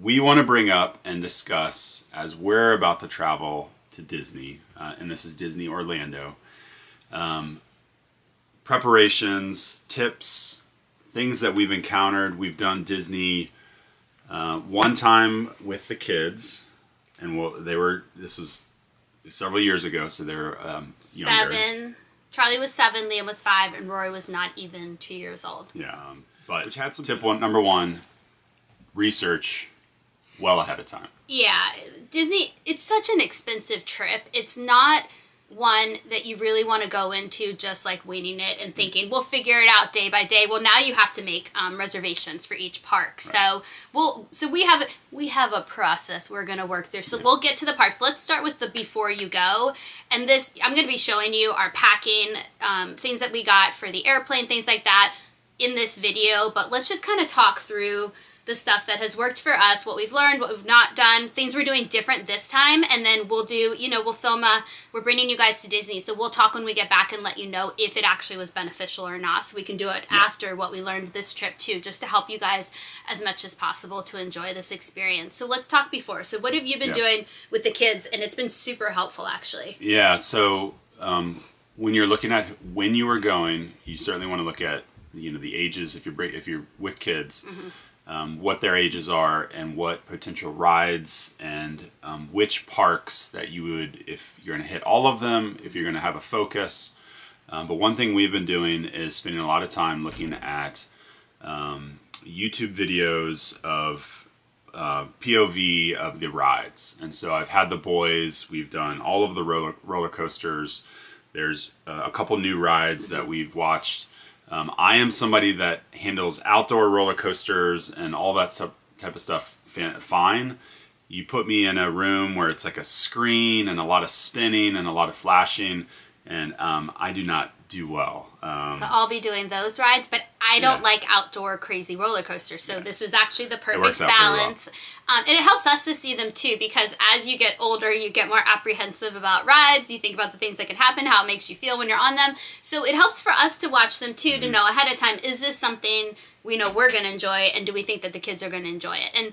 we want to bring up and discuss as we're about to travel to Disney, and this is Disney Orlando. Preparations, tips, things that we've encountered. We've done Disney one time with the kids, and this was several years ago, so they're younger. 7. Charlie was 7, Liam was 5, and Rory was not even 2 years old. Yeah, but which had some number one, research well ahead of time. Yeah, Disney, it's such an expensive trip. It's not one that you really want to go into just like winging it and thinking we'll figure it out day by day. Well, now you have to make reservations for each park. Right. So we have a process we're going to work through. So we'll get to the parks. Let's start with the before you go. And this, I'm going to be showing you our packing, things that we got for the airplane, things like that in this video. But let's just kind of talk through the stuff that has worked for us, what we've learned, what we've not done, things we're doing different this time, and then we'll do, we'll film we're bringing you guys to Disney, so we'll talk when we get back and let you know if it actually was beneficial or not, so we can do it after what we learned this trip too, just to help you guys as much as possible to enjoy this experience. So let's talk before. So what have you been doing with the kids? And it's been super helpful, actually. Yeah, so when you're looking at when you are going, you certainly want to look at, the ages, if you're with kids, what their ages are and what potential rides and which parks that you would, if you're going to hit all of them, if you're going to have a focus. But one thing we've been doing is spending a lot of time looking at YouTube videos of POV of the rides. And so I've had the boys, we've done all of the roller coasters. There's a couple new rides that we've watched. I am somebody that handles outdoor roller coasters and all that type of stuff fine. You put me in a room where it's like a screen and a lot of spinning and a lot of flashing, and I do not do well. So I'll be doing those rides, but I don't like outdoor crazy roller coasters, so this is actually the perfect balance. And it helps us to see them too, because as you get older, you get more apprehensive about rides. You think about the things that can happen, how it makes you feel when you're on them. So it helps for us to watch them too, to know ahead of time, is this something we know we're going to enjoy, and do we think that the kids are going to enjoy it? And,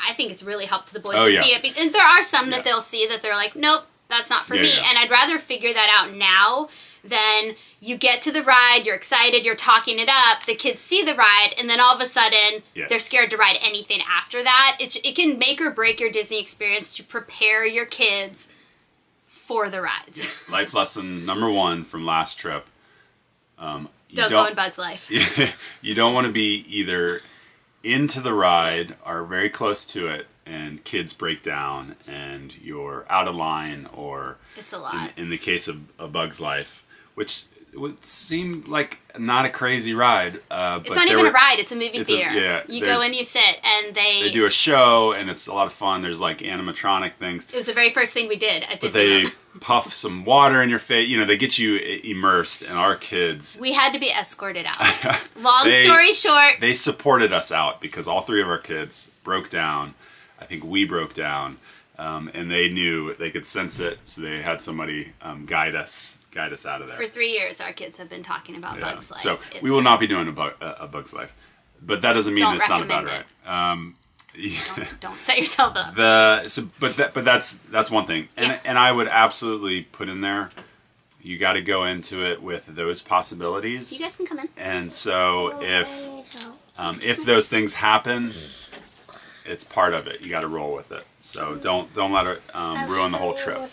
I think it's really helped the boys to see it. And there are some that they'll see that they're like, nope, that's not for me. And I'd rather figure that out now than you get to the ride, you're excited, you're talking it up, the kids see the ride, and then all of a sudden they're scared to ride anything after that. It can make or break your Disney experience to prepare your kids for the rides. Life lesson number 1 from last trip. Don't go in Bug's life. You don't want to be either into the ride or very close to it and kids break down and you're out of line, or it's a lot. In the case of A Bug's Life, which would seem like not a crazy ride. It's not even a ride, it's a movie theater. You go in, you sit, and they do a show, and it's a lot of fun. There's like animatronic things. It was the very first thing we did at Disneyland. But they puff some water in your face. They get you immersed, and our kids... We had to be escorted out. Long story short... They supported us out because all 3 of our kids broke down. I think we broke down, and they knew, they could sense it, so they had somebody guide us out of there. For 3 years, our kids have been talking about Bug's Life. So we will not be doing a Bug's Life, but that doesn't mean it's not about it. Don't set yourself up. But that's one thing, and I would absolutely put in there, you got to go into it with those possibilities. You guys can come in. And so if those things happen, it's part of it. You got to roll with it. So don't let it ruin the whole trip.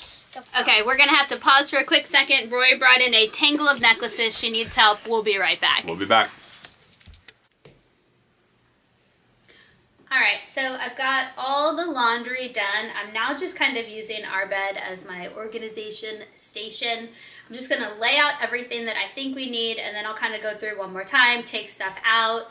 Okay, we're going to have to pause for a quick second. Rory brought in a tangle of necklaces. She needs help. We'll be right back. We'll be back. Alright, so I've got all the laundry done. I'm now just kind of using our bed as my organization station. I'm just going to lay out everything that I think we need, and then I'll kind of go through one more time, take stuff out.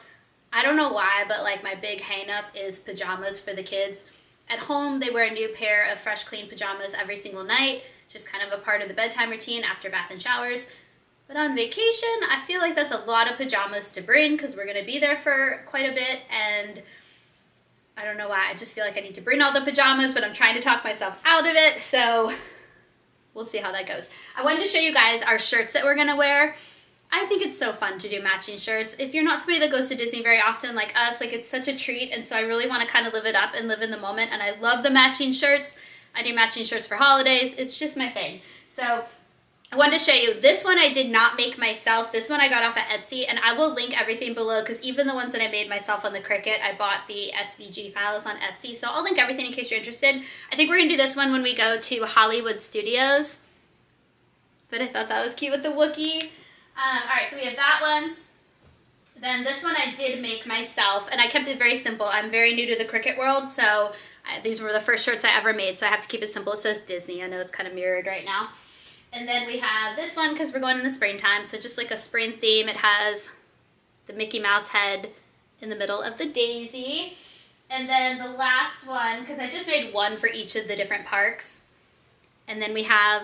I don't know why, but like my big hang-up is pajamas for the kids. At home, they wear a new pair of fresh, clean pajamas every single night. Just kind of a part of the bedtime routine after bath and showers. But on vacation, I feel like that's a lot of pajamas to bring because we're going to be there for quite a bit, and I don't know why. I just feel like I need to bring all the pajamas, but I'm trying to talk myself out of it, so we'll see how that goes. I wanted to show you guys our shirts that we're going to wear. I think it's so fun to do matching shirts. If you're not somebody that goes to Disney very often like us, like it's such a treat, and so I really want to kind of live it up and live in the moment, and I love the matching shirts. I do matching shirts for holidays. It's just my thing. So I wanted to show you, this one I did not make myself. This one I got off of Etsy, and I will link everything below because even the ones that I made myself on the Cricut, I bought the SVG files on Etsy, so I'll link everything in case you're interested. I think we're going to do this one when we go to Hollywood Studios, but I thought that was cute with the Wookiee. Alright, so we have that one. Then this one I did make myself, and I kept it very simple. I'm very new to the Cricut world, so these were the first shirts I ever made, so I have to keep it simple. It says Disney. I know it's kind of mirrored right now. And then we have this one because we're going in the springtime, so just like a spring theme. It has the Mickey Mouse head in the middle of the daisy. And then the last one, because I just made one for each of the different parks. And then we have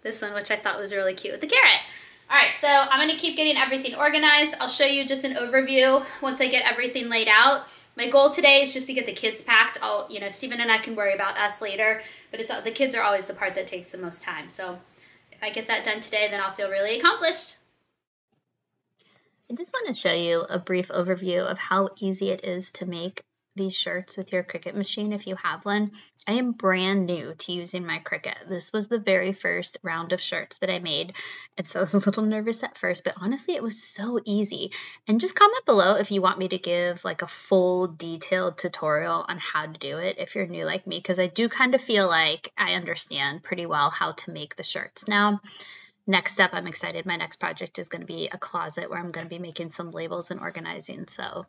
this one, which I thought was really cute with the carrot. All right, so I'm going to keep getting everything organized. I'll show you just an overview once I get everything laid out. My goal today is just to get the kids packed. Steven and I can worry about us later, but the kids are always the part that takes the most time. So if I get that done today, then I'll feel really accomplished. I just want to show you a brief overview of how easy it is to make these shirts with your Cricut machine if you have one. I am brand new to using my Cricut. This was the very first round of shirts that I made, and so I was a little nervous at first, but honestly it was so easy. And just comment below if you want me to give like a full detailed tutorial on how to do it if you're new like me, because I do kind of feel like I understand pretty well how to make the shirts now. Next up, I'm excited. My next project is going to be a closet where I'm going to be making some labels and organizing. So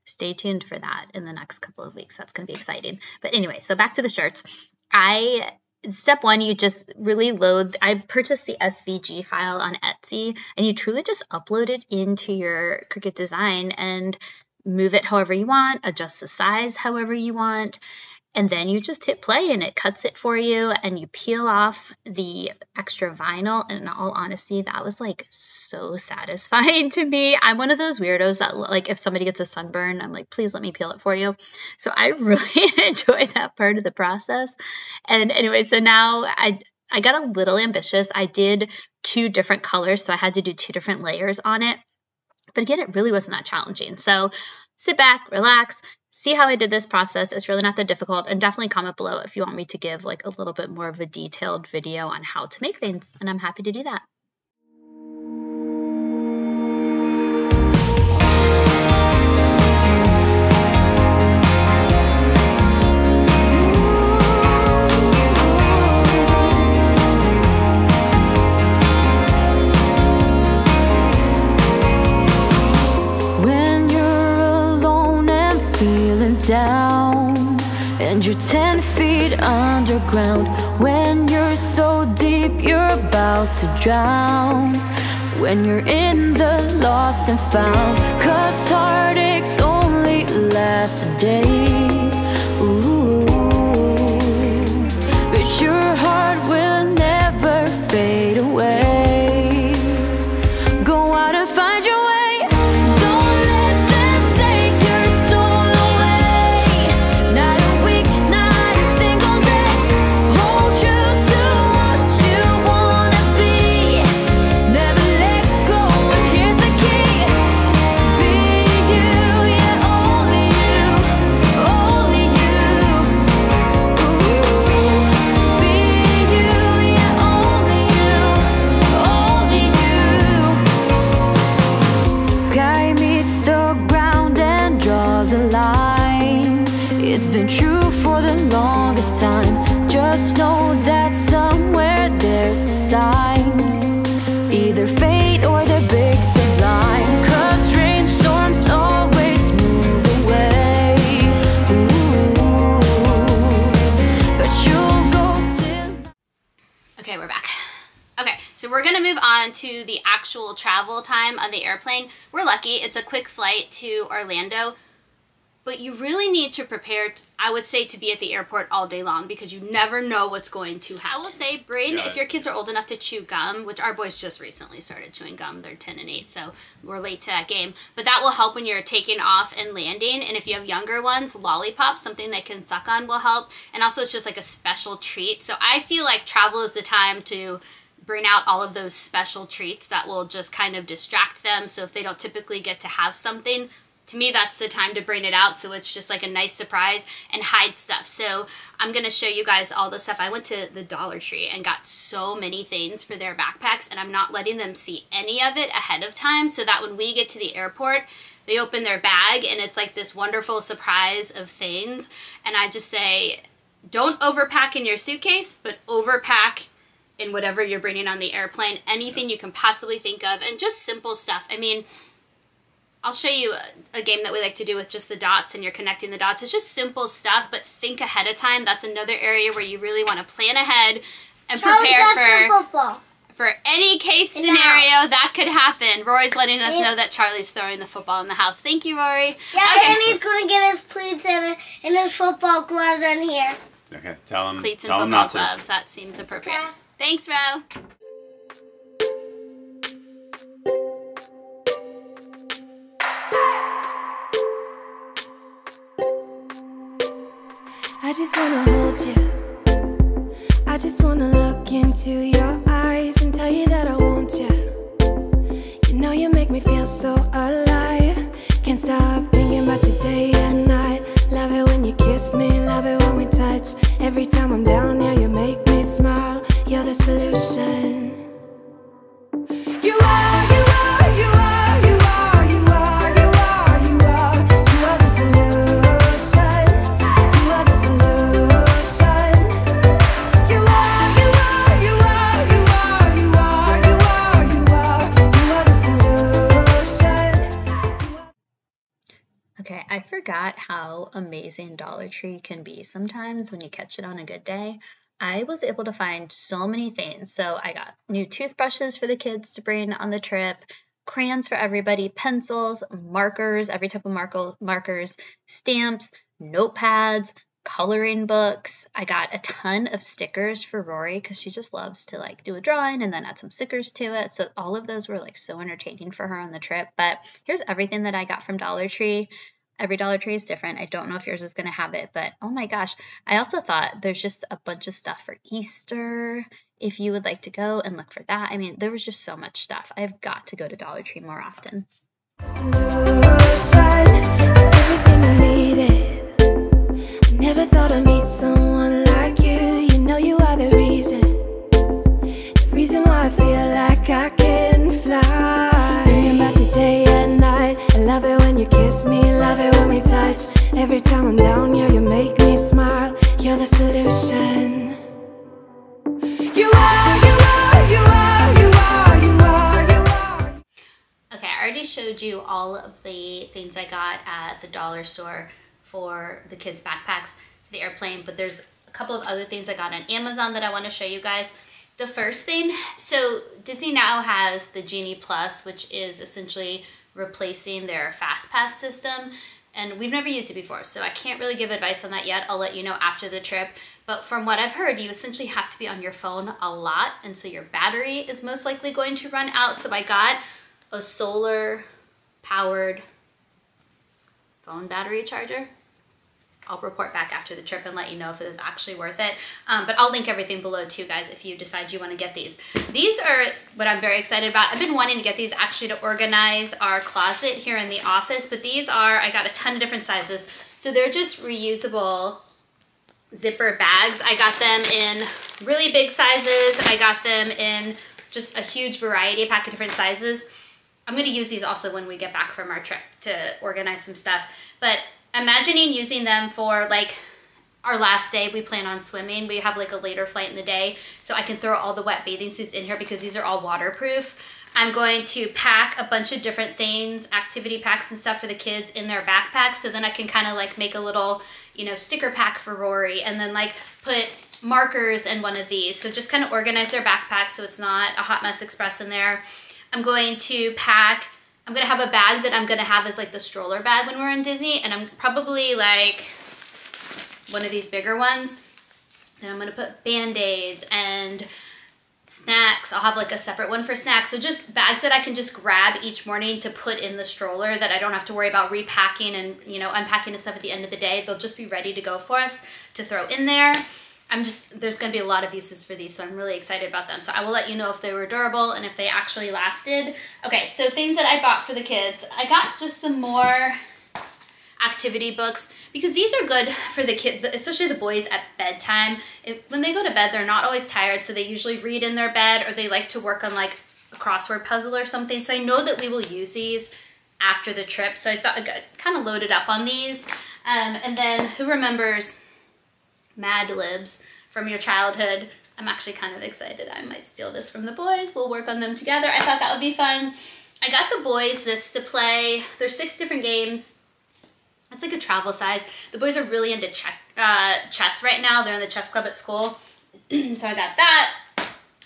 stay tuned for that in the next couple of weeks. That's going to be exciting. But anyway, so back to the shirts. Step one, you just really load. I purchased the SVG file on Etsy, and you truly just upload it into your Cricut design and move it however you want, adjust the size however you want. And then you just hit play and it cuts it for you, and you peel off the extra vinyl. And in all honesty, that was like so satisfying to me. I'm one of those weirdos that like if somebody gets a sunburn, I'm like, please let me peel it for you. So I really enjoy that part of the process. And anyway, so now I got a little ambitious. I did 2 different colors, so I had to do 2 different layers on it. But again, it really wasn't that challenging. So sit back, relax, see how I did this process. It's really not that difficult, and definitely comment below if you want me to give like a little bit more of a detailed video on how to make things, and I'm happy to do that. Down and you're 10 feet underground, when you're so deep you're about to drown, when you're in the lost and found, 'cause heartaches only last a day. Ooh, but your heart will never fade away. Go out and find your way. It's been true for the longest time. Just know that somewhere there's a sign, either fate or the big sublime, 'cause rainstorms always move away. Ooh, but you'll go till... Okay, we're back. Okay, so we're gonna move on to the actual travel time on the airplane. We're lucky, it's a quick flight to Orlando. But you really need to prepare, I would say, to be at the airport all day long, because you never know what's going to happen. I will say, bring, if your kids are old enough to chew gum, which our boys just recently started chewing gum. They're 10 and 8, so we're late to that game. But that will help when you're taking off and landing. And if you have younger ones, lollipops, something they can suck on, will help. And also it's just like a special treat. So I feel like travel is the time to bring out all of those special treats that will just kind of distract them. So if they don't typically get to have something, to me, that's the time to bring it out, so it's just like a nice surprise, and hide stuff. So I'm going to show you guys all the stuff. I went to the Dollar Tree and got so many things for their backpacks, and I'm not letting them see any of it ahead of time, so that when we get to the airport, they open their bag and it's like this wonderful surprise of things. And I just say, don't overpack in your suitcase, but overpack in whatever you're bringing on the airplane. Anything you can possibly think of, and just simple stuff. I mean, I'll show you a game that we like to do with just the dots, and you're connecting the dots. It's just simple stuff, but think ahead of time. That's another area where you really want to plan ahead and prepare for any case scenario that could happen. Rory's letting us know that Charlie's throwing the football in the house. Thank you, Rory. Yeah, okay. And he's going to get his cleats and his football gloves in here. Okay, tell him. Cleats and tell football him gloves. That seems appropriate. Okay. Thanks, Ro. I just wanna hold you. I just wanna look into your eyes and tell you that I want you. You know you make me feel so alive. Can't stop thinking about you day and night. Love it when you kiss me, love it when we touch. Every time I'm down here, you make me smile. You're the solution. You are, you are, you are, you are, you are, you are, you are. You are the solution. You are the solution. You are, you are, you are, you are, you are, you are, you are. You are the solution. Okay, I forgot how amazing Dollar Tree can be sometimes when you catch it on a good day. I was able to find so many things. So I got new toothbrushes for the kids to bring on the trip, crayons for everybody, pencils, markers, every type of markers, stamps, notepads, coloring books. I got a ton of stickers for Rory because she just loves to like do a drawing and then add some stickers to it. So all of those were like so entertaining for her on the trip. But here's everything that I got from Dollar Tree. Every Dollar Tree is different. I don't know if yours is going to have it, but oh my gosh. I also thought there's just a bunch of stuff for Easter if you would like to go and look for that. I mean, there was just so much stuff. I've got to go to Dollar Tree more often. Solution, everything I needed. I never thought I'd meet someone like you. You know you are the reason why I feel like I can fly. Thinking about you day and night. I love it when you kiss me, love it when we touch. Every time I'm down here, you make me smile. You're the solution. You are, you are, you are, you are, you are, you are. Okay, I already showed you all of the things I got at the dollar store for the kids' backpacks for the airplane, but there's a couple of other things I got on Amazon that I want to show you guys. The first thing, so Disney now has the Genie Plus, which is essentially replacing their FastPass system, and we've never used it before, so I can't really give advice on that yet. I'll let you know after the trip, but from what I've heard, you essentially have to be on your phone a lot, and so your battery is most likely going to run out. So I got a solar powered phone battery charger. I'll report back after the trip and let you know if it is actually worth it. But I'll link everything below too, guys, if you decide you want to get these. These are what I'm very excited about. I've been wanting to get these actually to organize our closet here in the office, but these are, I got a ton of different sizes. So they're just reusable zipper bags. I got them in really big sizes. I got them in just a huge variety, a pack of different sizes. I'm going to use these also when we get back from our trip to organize some stuff. But imagining using them for like our last day, we plan on swimming. We have like a later flight in the day, so I can throw all the wet bathing suits in here because these are all waterproof. I'm going to pack a bunch of different things, activity packs and stuff for the kids in their backpacks, so then I can kind of like make a little, you know, sticker pack for Rory, and then like put markers in one of these. So just kind of organize their backpack so it's not a hot mess express in there. I'm going to pack, I'm gonna have a bag that I'm gonna have as like the stroller bag when we're in Disney, and I'm probably like one of these bigger ones. Then I'm gonna put Band-Aids and snacks. I'll have like a separate one for snacks. So just bags that I can just grab each morning to put in the stroller that I don't have to worry about repacking and, you know, unpacking the stuff at the end of the day. They'll just be ready to go for us to throw in there. there's going to be a lot of uses for these, so I'm really excited about them. So I will let you know if they were durable and if they actually lasted. Okay, so things that I bought for the kids. I got just some more activity books because these are good for the kids, especially the boys at bedtime. When they go to bed, they're not always tired, so they usually read in their bed, or they like to work on like a crossword puzzle or something. So I know that we will use these after the trip, so I thought I got kind of loaded up on these. And then who remembers Mad Libs from your childhood? I'm actually kind of excited. I might steal this from the boys. We'll work on them together. I thought that would be fun. I got the boys this to play. There's 6 different games. It's like a travel size. The boys are really into chess right now. They're in the chess club at school. So I got that.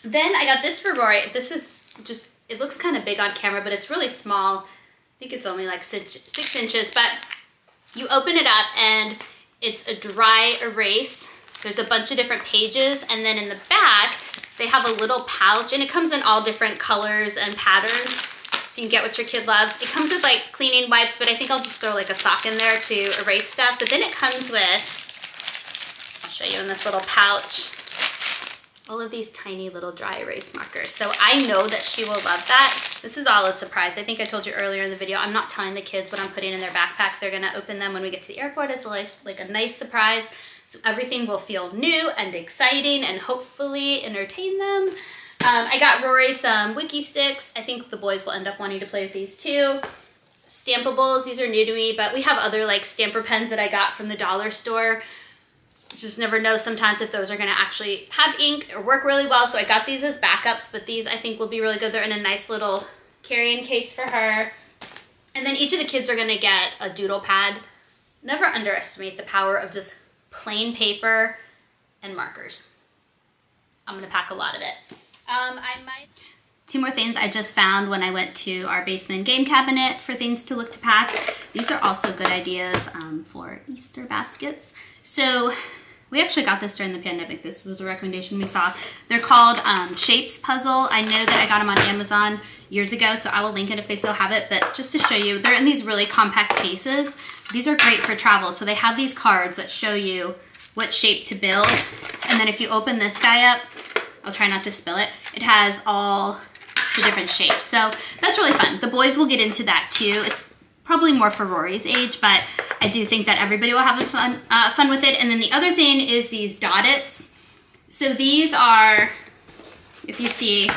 Then I got this for Rory. This is just, it looks kind of big on camera, but it's really small. I think it's only like 6 inches, but you open it up and it's a dry erase. There's a bunch of different pages, and then in the back, they have a little pouch, and it comes in all different colors and patterns, so you can get what your kid loves. It comes with like cleaning wipes, but I think I'll just throw like a sock in there to erase stuff. But then it comes with, I'll show you in this little pouch, all of these tiny little dry erase markers. So I know that she will love that. This is all a surprise. I think I told you earlier in the video, I'm not telling the kids what I'm putting in their backpack. They're gonna open them when we get to the airport. It's like a nice surprise. So everything will feel new and exciting and hopefully entertain them. I got Rory some wiki sticks. I think the boys will end up wanting to play with these too. Stampables, these are new to me, but we have other like stamper pens that I got from the dollar store. You just never know sometimes if those are gonna actually have ink or work really well. So I got these as backups, but these I think will be really good. They're in a nice little carrying case for her. And then each of the kids are gonna get a doodle pad. Never underestimate the power of just plain paper and markers. I'm gonna pack a lot of it. Two more things I just found when I went to our basement game cabinet for things to look to pack. These are also good ideas for Easter baskets. So we actually got this during the pandemic. This was a recommendation we saw. They're called Shapes Puzzle. I know that I got them on Amazon years ago, so I will link it if they still have it. But just to show you, they're in these really compact cases. These are great for travel. So they have these cards that show you what shape to build. And then if you open this guy up, I'll try not to spill it, it has all the different shapes. So that's really fun. The boys will get into that too. It's probably more for Rory's age, but I do think that everybody will have fun with it. And then the other thing is these Dot-Its. So these are, if you see,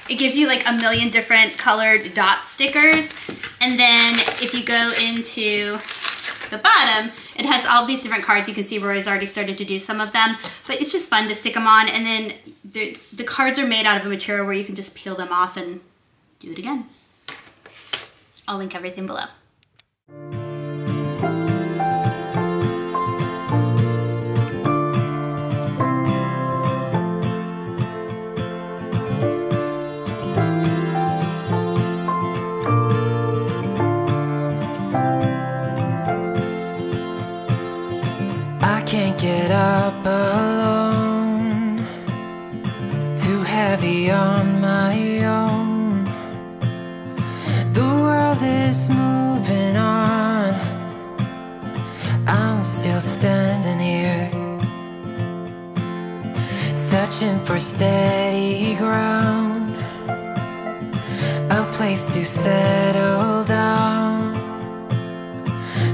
it gives you like a million different colored dot stickers. And then if you go into the bottom, it has all these different cards. You can see Rory's already started to do some of them, but it's just fun to stick them on. And then the cards are made out of a material where you can just peel them off and do it again. I'll link everything below. Can't get up alone, too heavy on my own. The world is moving on, I'm still standing here, searching for steady ground, a place to settle down.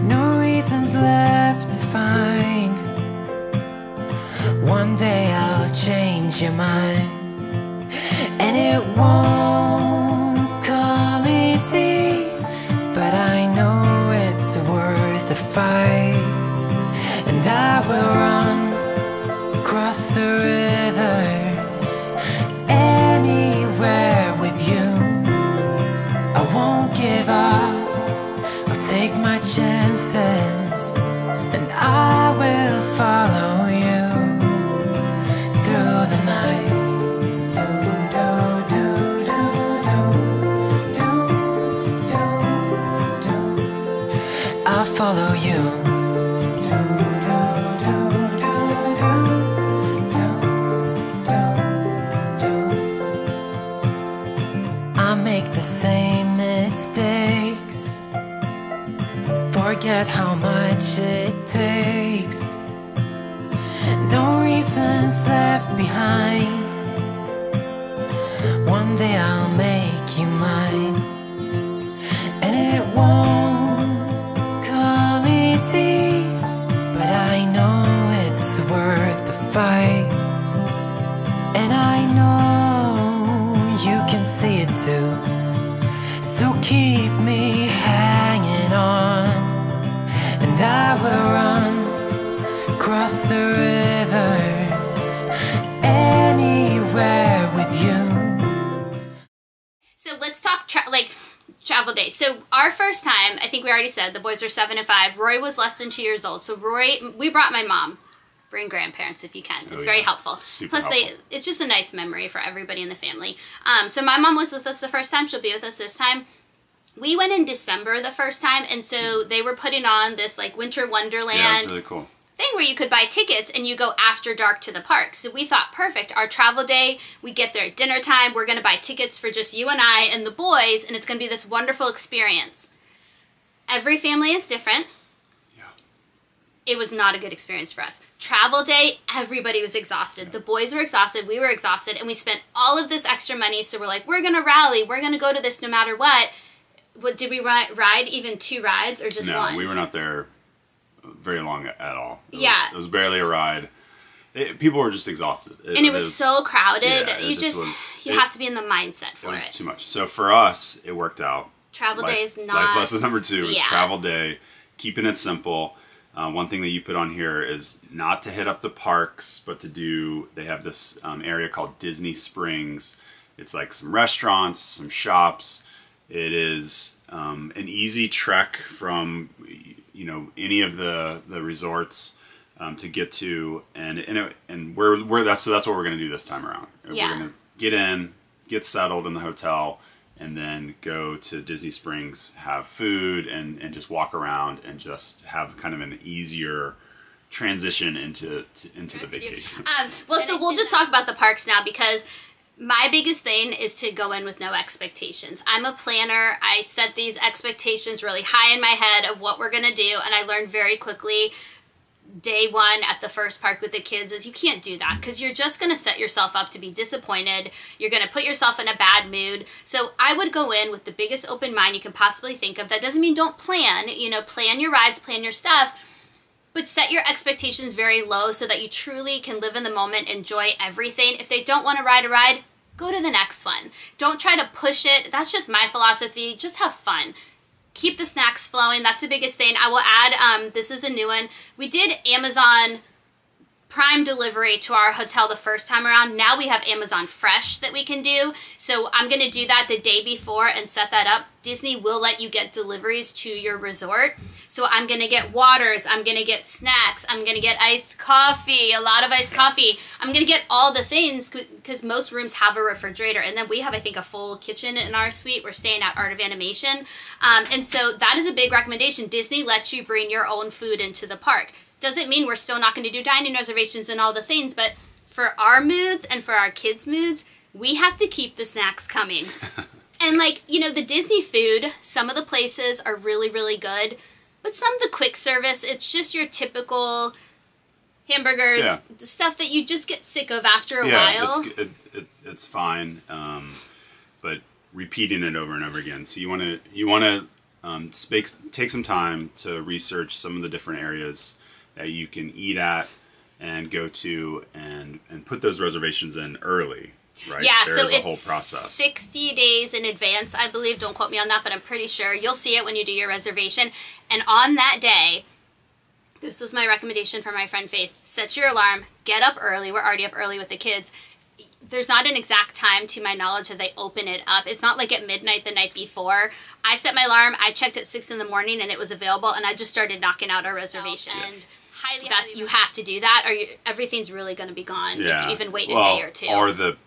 No reasons left to find. One day I'll change your mind, and it won't come easy, but I know it's worth the fight. And I will run across the rivers, anywhere with you. I won't give up, I'll take my chances, and I will follow you through the night. I'll follow you. across the rivers, anywhere with you. So let's talk travel day. So our first time, I think we already said, the boys were 7 and 5. Roy was less than 2 years old. So we brought my mom. Bring grandparents if you can. It's very helpful. Super Plus, helpful. it's just a nice memory for everybody in the family. So my mom was with us the first time. She'll be with us this time. We went in December the first time, and so they were putting on this like winter wonderland. Yeah, it's really cool. Thing where you could buy tickets and you go after dark to the park. So we thought, perfect, our travel day, we get there at dinner time, we're going to buy tickets for just you and I and the boys, and it's going to be this wonderful experience. Every family is different. It was not a good experience for us. Travel day, everybody was exhausted. The boys were exhausted, we were exhausted, and we spent all of this extra money, so we're like, we're gonna rally, we're gonna go to this no matter what. What did we ride even 2 rides or just one? No, we were not there very long at all. It was barely a ride. People were just exhausted. And it was so crowded. Yeah, you have to be in the mindset for it. It was too much. So for us, it worked out. Travel day is not... Life lesson number 2 is travel day, keeping it simple. One thing that you put on here is not to hit up the parks, but to do, they have this area called Disney Springs. It's like some restaurants, some shops. It is an easy trek from, you know, any of the resorts to get to, and that's what we're going to do this time around. Yeah. We're going to get in, get settled in the hotel, and then go to Disney Springs, have food, and just walk around and just have kind of an easier transition into the vacation. So we'll just talk about the parks now, because my biggest thing is to go in with no expectations. I'm a planner. I set these expectations really high in my head of what we're going to do, and I learned very quickly day 1 at the first park with the kids is you can't do that, because you're just going to set yourself up to be disappointed. You're going to put yourself in a bad mood. So I would go in with the biggest open mind you can possibly think of. That doesn't mean don't plan. You know, plan your rides, plan your stuff, but set your expectations very low so that you truly can live in the moment, enjoy everything. If they don't want to ride a ride, go to the next one. Don't try to push it. That's just my philosophy. Just have fun. Keep the snacks flowing. That's the biggest thing. I will add, this is a new one. We did Amazon Prime delivery to our hotel the first time around. Now we have Amazon Fresh that we can do. So I'm going to do that the day before and set that up. Disney will let you get deliveries to your resort. So I'm going to get waters. I'm going to get snacks. I'm going to get iced coffee, a lot of iced coffee. I'm going to get all the things because most rooms have a refrigerator. And then we have, I think, a full kitchen in our suite. We're staying at Art of Animation. And so that is a big recommendation. Disney lets you bring your own food into the park. Doesn't mean we're still not going to do dining reservations and all the things, but for our moods and for our kids' moods, we have to keep the snacks coming. And like, you know, the Disney food, some of the places are really, really good, but some of the quick service, it's just your typical hamburgers, the stuff that you just get sick of after a while. It's fine, but repeating it over and over again. So you want to take some time to research some of the different areas that you can eat at and go to and put those reservations in early, right? Yeah, There's so a whole process. 60 days in advance, I believe. Don't quote me on that, but I'm pretty sure. You'll see it when you do your reservation. And on that day, this was my recommendation for my friend Faith. Set your alarm, get up early. We're already up early with the kids. There's not an exact time, to my knowledge, that they open it up. It's not like at midnight the night before. I set my alarm. I checked at 6 in the morning, and it was available, and I just started knocking out our reservation. And you have to do that, or everything's really going to be gone if you even wait a day or two. Or the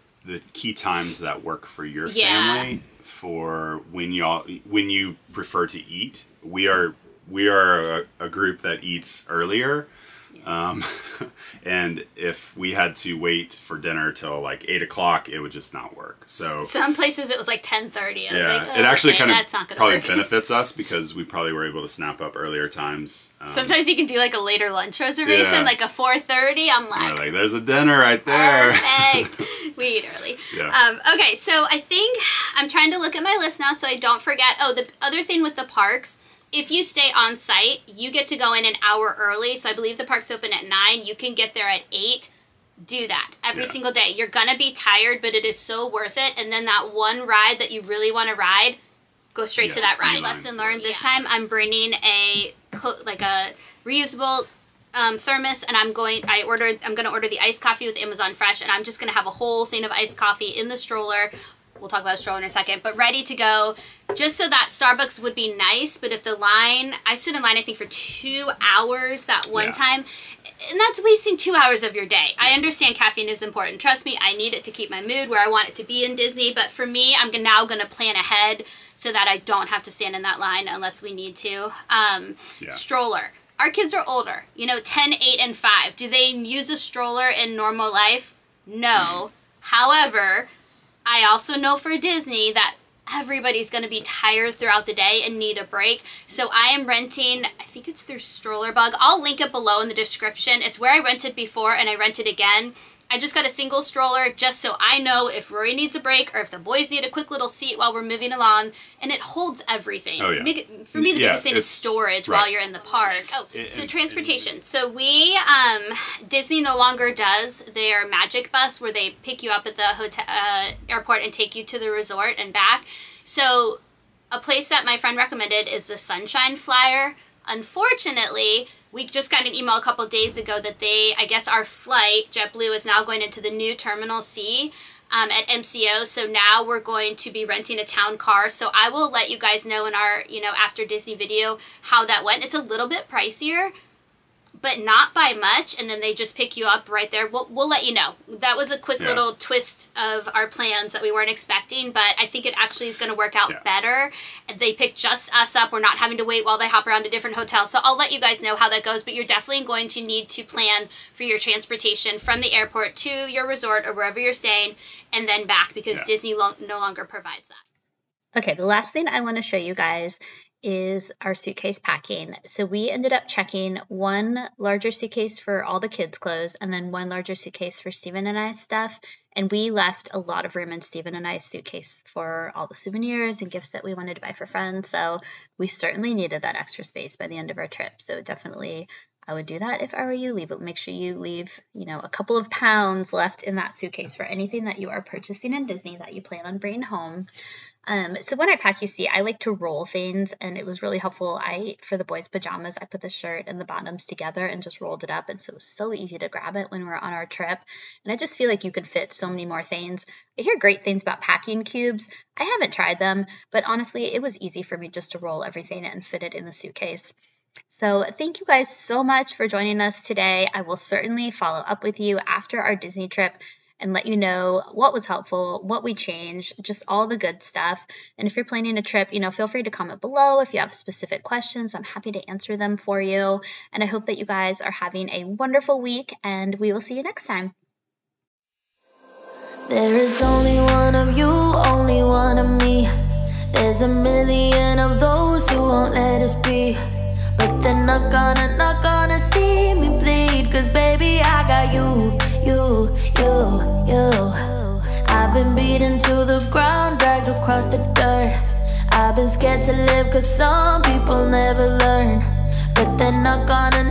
key times that work for your family for when you prefer to eat. We are a group that eats earlier. And if we had to wait for dinner till like 8 o'clock, it would just not work. So some places it was like 10:30. It actually kind of probably benefits us because we probably were able to snap up earlier times. Sometimes you can do like a later lunch reservation, like a 4:30. I'm like, there's a dinner right there. Perfect. We eat early. Okay, so I think I'm trying to look at my list now so I don't forget. Oh, the other thing with the parks. If you stay on site, you get to go in an hour early. So I believe the park's open at 9. You can get there at 8. Do that every single day. You're going to be tired, but it is so worth it. And then that one ride that you really want to ride, go straight to that ride. Lesson learned this time. I'm bringing a reusable thermos, and I'm gonna order the iced coffee with Amazon Fresh, and I'm just gonna have a whole thing of iced coffee in the stroller. We'll talk about a stroller in a second, but ready to go, just so that Starbucks would be nice. But if the line, I stood in line, I think, for 2 hours that one time, and that's wasting 2 hours of your day. I understand caffeine is important. Trust me, I need it to keep my mood where I want it to be in Disney, but for me, I'm now gonna plan ahead so that I don't have to stand in that line unless we need to. Stroller. Our kids are older, you know, 10, 8, and 5. Do they use a stroller in normal life? No. However, I also know for Disney that everybody's going to be tired throughout the day and need a break. So I am renting, I think it's through Stroller Bug. I'll link it below in the description. It's where I rented before and I rented again. I just got a single stroller just so I know if Rory needs a break or if the boys need a quick little seat while we're moving along, and it holds everything. Oh, yeah. For me, the biggest thing is storage while you're in the park. So transportation. So we, Disney no longer does their Magic Bus where they pick you up at the hotel, airport and take you to the resort and back. So a place that my friend recommended is the Sunshine Flyer. Unfortunately, we just got an email a couple days ago that I guess our flight, JetBlue, is now going into the new Terminal C at MCO. So now we're going to be renting a town car. So I will let you guys know in our, after Disney video how that went. It's a little bit pricier, but not by much, and then they just pick you up right there. We'll let you know. That was a quick little twist of our plans that we weren't expecting, but I think it actually is going to work out better. They pick just us up. We're not having to wait while they hop around to different hotels. So I'll let you guys know how that goes, but you're definitely going to need to plan for your transportation from the airport to your resort or wherever you're staying, and then back, because Disney no longer provides that. Okay, the last thing I want to show you guys is our suitcase packing. So we ended up checking one larger suitcase for all the kids' clothes and then one larger suitcase for Steven and I's stuff. And we left a lot of room in Steven and I's suitcase for all the souvenirs and gifts that we wanted to buy for friends. So we certainly needed that extra space by the end of our trip. So definitely I would do that if I were you. Make sure you leave, a couple of pounds left in that suitcase for anything that you are purchasing in Disney that you plan on bringing home. So when I pack, you see, I like to roll things, and it was really helpful. For the boys' pajamas, I put the shirt and the bottoms together and just rolled it up, and so it was so easy to grab it when we were on our trip. And I just feel like you could fit so many more things. I hear great things about packing cubes. I haven't tried them, but honestly, it was easy for me just to roll everything and fit it in the suitcase. So thank you guys so much for joining us today. I will certainly follow up with you after our Disney trip and let you know what was helpful, what we changed, just all the good stuff. And if you're planning a trip, feel free to comment below if you have specific questions. I'm happy to answer them for you. And I hope that you guys are having a wonderful week, and we will see you next time. There is only one of you, only one of me. There's a million of those who won't let us be. But they're not gonna see me bleed. Cause baby, I got you. I've been beaten to the ground, dragged across the dirt. I've been scared to live cause some people never learn. But they're not gonna